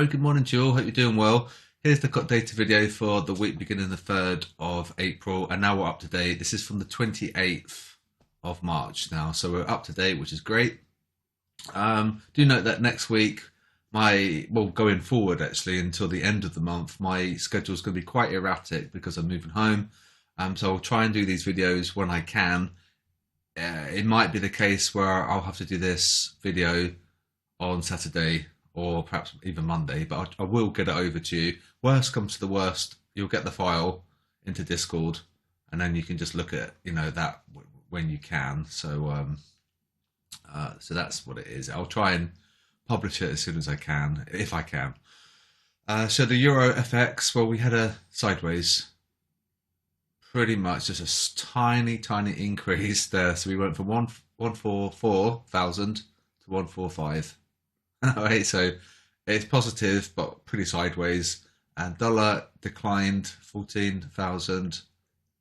Very good morning to you all. Hope you're doing well. Here's the COT data video for the week beginning the 3rd of April, and now we're up to date. This is from the 28th of March now, so we're up to date, which is great. Do note that next week, going forward actually until the end of the month, my schedule is going to be quite erratic because I'm moving home. So I'll try and do these videos when I can. It might be the case where I'll have to do this video on Saturday or perhaps even Monday, but I will get it over to you. Worst comes to the worst, you'll get the file into Discord, and then you can just look at that when you can. So so that's what it is. I'll try and publish it as soon as I can, if I can. So the Euro FX, well, we had a sideways, pretty much just a tiny increase there. So we went from 144,000 to 145. All right, so it's positive but pretty sideways. And dollar declined 14,000,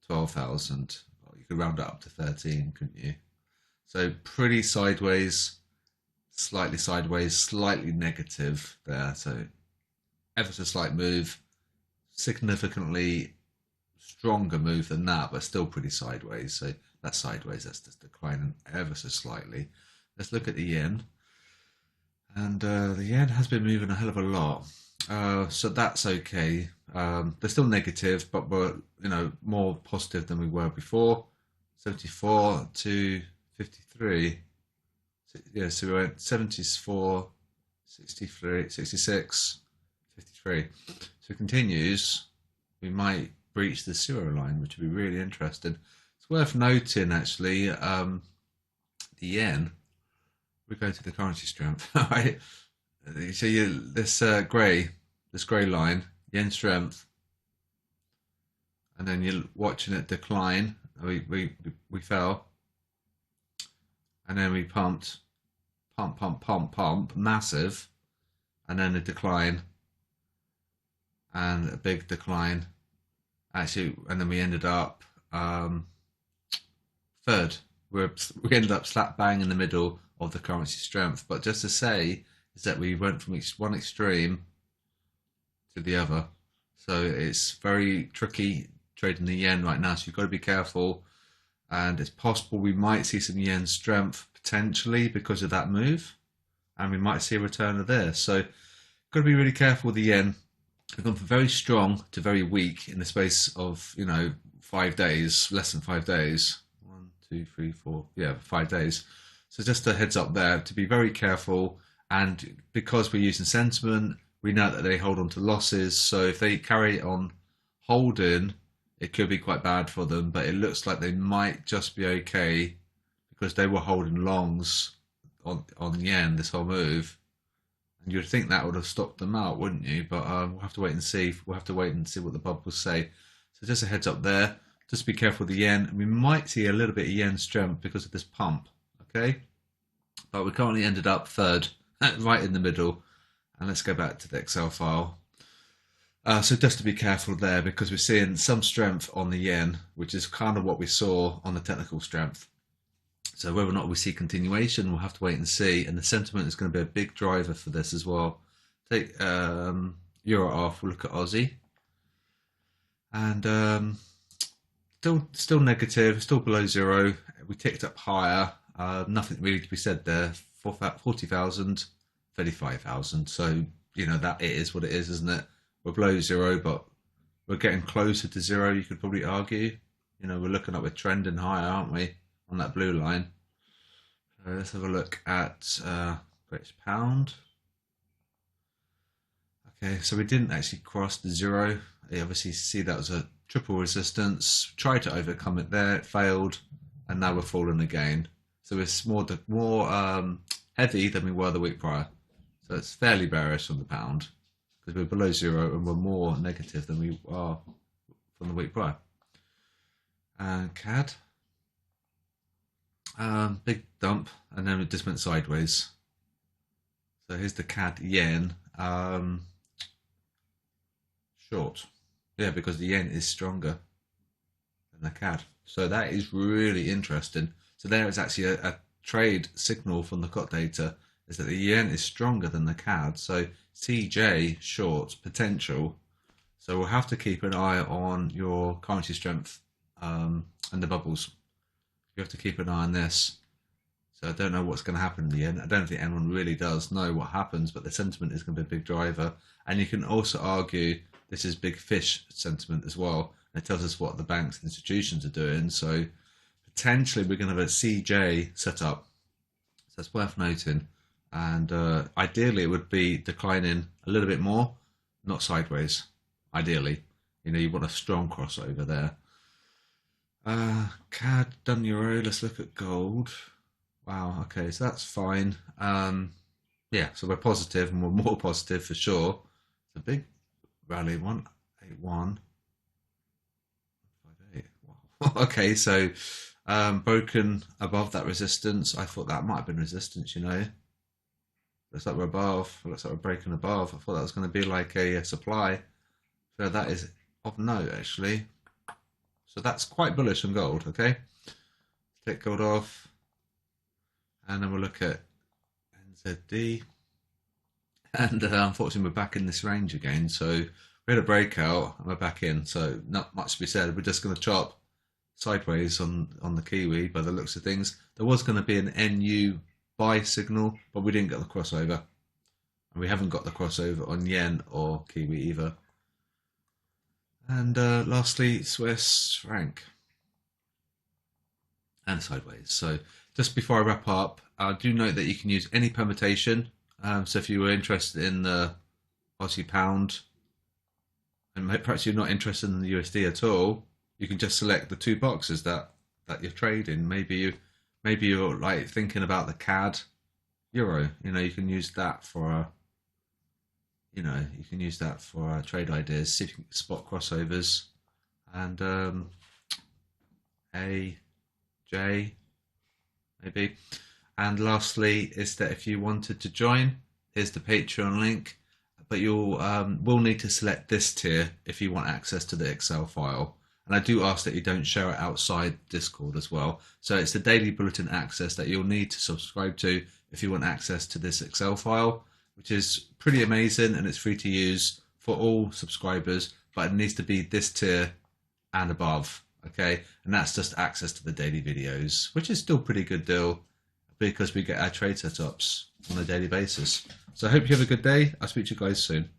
12,000. Well, you could round it up to 13, couldn't you? So pretty sideways, slightly negative there. So ever so slight move, significantly stronger move than that, but still pretty sideways. So that's sideways, that's just declining ever so slightly. Let's look at the yen. And the yen has been moving a hell of a lot, so that's okay. They're still negative, but we're more positive than we were before. 74 to 53. Yeah, so we went 74, 63, 66, 53. So it continues. We might breach the 0 line, which would be really interesting. It's worth noting actually, the yen. We go to the currency strength, right? So this grey line, yen strength, and then you're watching it decline. We fell, and then we pumped, pump, massive, and then a decline, and a big decline, actually, and then we ended up third. We ended up slap bang in the middle of the currency strength. But just to say is that we went from one extreme to the other. So it's very tricky trading the yen right now. So you've got to be careful. And it's possible we might see some yen strength potentially because of that move. And we might see a return of this. So you've got to be really careful with the yen. We've gone from very strong to very weak in the space of, 5 days, less than 5 days. 1, 2, 3, 4, 5 days. So just a heads up there to be very careful, and because we're using sentiment, we know that they hold on to losses. So if they carry on holding, it could be quite bad for them, but it looks like they might just be okay because they were holding longs on yen this whole move. And you'd think that would have stopped them out, wouldn't you? But we'll have to wait and see. We'll have to wait and see what the bubbles say. So just a heads up there. Just be careful with the yen. We might see a little bit of yen strength because of this pump. Okay, but we currently ended up third, right in the middle. And let's go back to the Excel file. So just to be careful there, because we're seeing some strength on the yen, which is kind of what we saw on the technical strength. So whether or not we see continuation, we'll have to wait and see. And the sentiment is going to be a big driver for this as well. Take Euro off, we'll look at Aussie. And still negative, still below 0. We ticked up higher. Nothing really to be said there. 40,000, 35,000. So, that it is what it is, isn't it? We're below 0, but we're getting closer to 0, you could probably argue. We're looking up, we're trending higher, aren't we, on that blue line. So let's have a look at British pound. Okay, so we didn't actually cross the 0. You obviously see that was a triple resistance. Tried to overcome it there, it failed, and now we're falling again. So it's more heavy than we were the week prior. So it's fairly bearish on the pound because we're below 0 and we're more negative than we are from the week prior. And CAD, big dump, and then it just went sideways. So here's the CAD yen, short. Yeah, because the yen is stronger than the CAD. So that is really interesting. So there is actually a trade signal from the COT data is that the yen is stronger than the CAD. So CJ short potential. So we'll have to keep an eye on your currency strength and the bubbles. You have to keep an eye on this. So I don't know what's going to happen in the end. I don't think anyone really does know what happens, but the sentiment is going to be a big driver. And you can also argue this is big fish sentiment as well. And it tells us what the banks and institutions are doing. So potentially we're going to have a CJ set up. So that's worth noting. And ideally it would be declining a little bit more, not sideways. Ideally, you want a strong crossover there. CAD done euro. Let's look at gold. Wow, okay, so that's fine. Yeah, so we're positive, and we're more positive for sure. It's a big rally, 181, 58. Wow. Okay, so broken above that resistance. I thought that might have been resistance, Looks like we're above. Looks like we're breaking above. I thought that was going to be like a supply. So that is of note, actually. So that's quite bullish on gold, okay? Take gold off. And then we'll look at NZD. And unfortunately, we're back in this range again. So we had a breakout and we're back in. So not much to be said. We're just going to chop sideways on the Kiwi by the looks of things. There was going to be an NU buy signal, but we didn't get the crossover. And we haven't got the crossover on yen or Kiwi either. And lastly, Swiss franc. And sideways. So just before I wrap up, I do note that you can use any permutation. So if you were interested in the Aussie pound, and perhaps you're not interested in the USD at all, you can just select the two boxes that you're trading. Maybe you're like thinking about the CAD euro. You can use that for trade ideas. See if you can spot crossovers and A, J, maybe. And lastly is that if you wanted to join, here's the Patreon link, but you'll will need to select this tier if you want access to the Excel file. And I do ask that you don't share it outside Discord as well. So it's the daily bulletin access that you'll need to subscribe to if you want access to this Excel file, which is pretty amazing and it's free to use for all subscribers, but it needs to be this tier and above, okay? And that's just access to the daily videos, which is still a pretty good deal because we get our trade setups on a daily basis. So I hope you have a good day. I'll speak to you guys soon.